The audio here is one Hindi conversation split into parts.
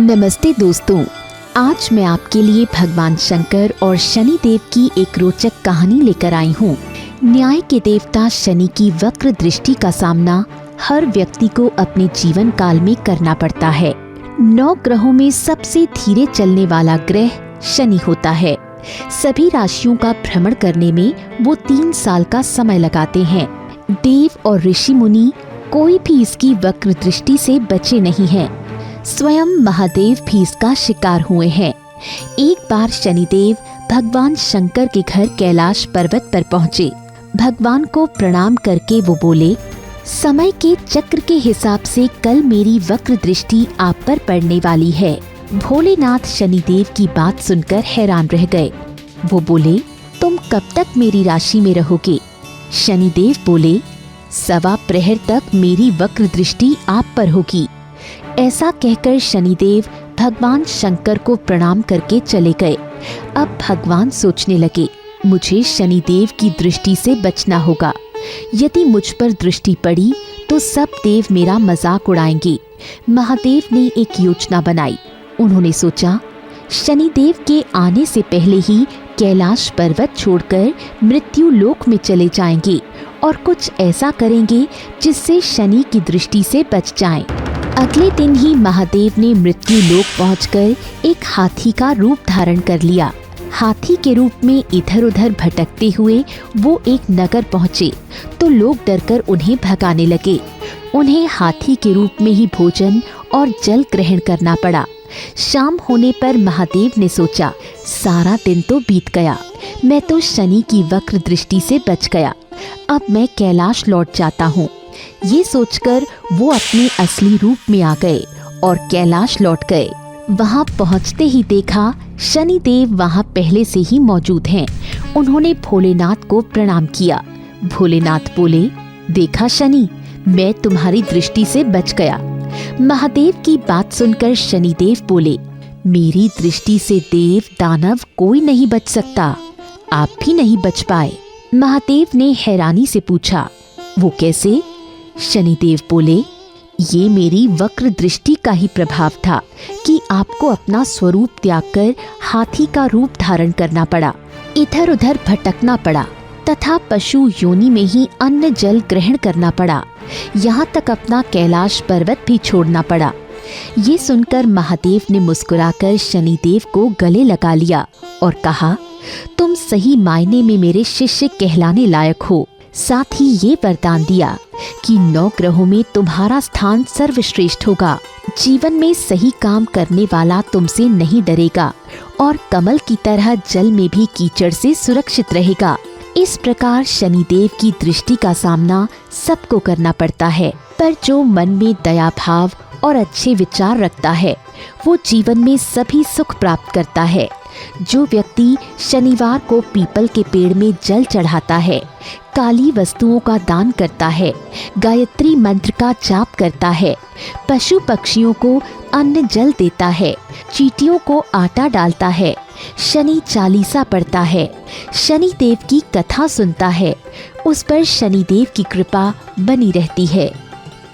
नमस्ते दोस्तों, आज मैं आपके लिए भगवान शंकर और शनि देव की एक रोचक कहानी लेकर आई हूँ। न्याय के देवता शनि की वक्र दृष्टि का सामना हर व्यक्ति को अपने जीवन काल में करना पड़ता है। 9 ग्रहों में सबसे धीरे चलने वाला ग्रह शनि होता है। सभी राशियों का भ्रमण करने में वो 3 साल का समय लगाते हैं। देव और ऋषि मुनि कोई भी इसकी वक्र दृष्टि से बचे नहीं हैं। स्वयं महादेव भी इसका शिकार हुए हैं। एक बार शनिदेव भगवान शंकर के घर कैलाश पर्वत पर पहुँचे। भगवान को प्रणाम करके वो बोले, समय के चक्र के हिसाब से कल मेरी वक्र दृष्टि आप पर पड़ने वाली है। भोलेनाथ शनिदेव की बात सुनकर हैरान रह गए। वो बोले, तुम कब तक मेरी राशि में रहोगे? शनिदेव बोले, 1.25 प्रहर तक मेरी वक्र दृष्टि आप पर होगी। ऐसा कहकर शनिदेव भगवान शंकर को प्रणाम करके चले गए। अब भगवान सोचने लगे, मुझे शनिदेव की दृष्टि से बचना होगा। यदि मुझ पर दृष्टि पड़ी तो सब देव मेरा मजाक उड़ाएंगे। महादेव ने एक योजना बनाई। उन्होंने सोचा, शनिदेव के आने से पहले ही कैलाश पर्वत छोड़कर मृत्यु लोक में चले जाएंगे और कुछ ऐसा करेंगे जिससे शनि की दृष्टि से बच जाएं। अगले दिन ही महादेव ने मृत्यु लोक पहुंचकर एक हाथी का रूप धारण कर लिया। हाथी के रूप में इधर उधर भटकते हुए वो एक नगर पहुंचे तो लोग डरकर उन्हें भगाने लगे। उन्हें हाथी के रूप में ही भोजन और जल ग्रहण करना पड़ा। शाम होने पर महादेव ने सोचा, सारा दिन तो बीत गया, मैं तो शनि की वक्र दृष्टि से बच गया। अब मैं कैलाश लौट जाता हूँ। ये सोचकर वो अपने असली रूप में आ गए और कैलाश लौट गए। वहाँ पहुँचते ही देखा शनिदेव वहाँ पहले से ही मौजूद हैं। उन्होंने भोलेनाथ को प्रणाम किया। भोलेनाथ बोले, देखा शनि, मैं तुम्हारी दृष्टि से बच गया। महादेव की बात सुनकर शनिदेव बोले, मेरी दृष्टि से देव दानव कोई नहीं बच सकता, आप भी नहीं बच पाए। महादेव ने हैरानी से पूछा, वो कैसे? शनिदेव बोले, ये मेरी वक्र दृष्टि का ही प्रभाव था कि आपको अपना स्वरूप त्याग कर हाथी का रूप धारण करना पड़ा, इधर उधर भटकना पड़ा तथा पशु योनि में ही अन्न जल ग्रहण करना पड़ा, यहाँ तक अपना कैलाश पर्वत भी छोड़ना पड़ा। ये सुनकर महादेव ने मुस्कुराकर शनिदेव को गले लगा लिया और कहा, तुम सही मायने में मेरे शिष्य कहलाने लायक हो। साथ ही ये वरदान दिया कि 9 ग्रहों में तुम्हारा स्थान सर्वश्रेष्ठ होगा। जीवन में सही काम करने वाला तुमसे नहीं डरेगा और कमल की तरह जल में भी कीचड़ से सुरक्षित रहेगा। इस प्रकार शनिदेव की दृष्टि का सामना सबको करना पड़ता है, पर जो मन में दया भाव और अच्छे विचार रखता है वो जीवन में सभी सुख प्राप्त करता है। जो व्यक्ति शनिवार को पीपल के पेड़ में जल चढ़ाता है, काली वस्तुओं का दान करता है, गायत्री मंत्र का जाप करता है, पशु पक्षियों को अन्न जल देता है, चींटियों को आटा डालता है, शनि चालीसा पढ़ता है, शनि देव की कथा सुनता है, उस पर शनिदेव की कृपा बनी रहती है।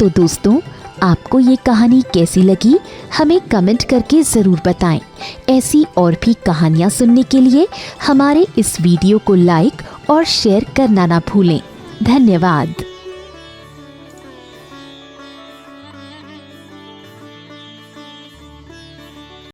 तो दोस्तों, आपको ये कहानी कैसी लगी हमें कमेंट करके ज़रूर बताएं। ऐसी और भी कहानियाँ सुनने के लिए हमारे इस वीडियो को लाइक और शेयर करना ना भूलें। धन्यवाद।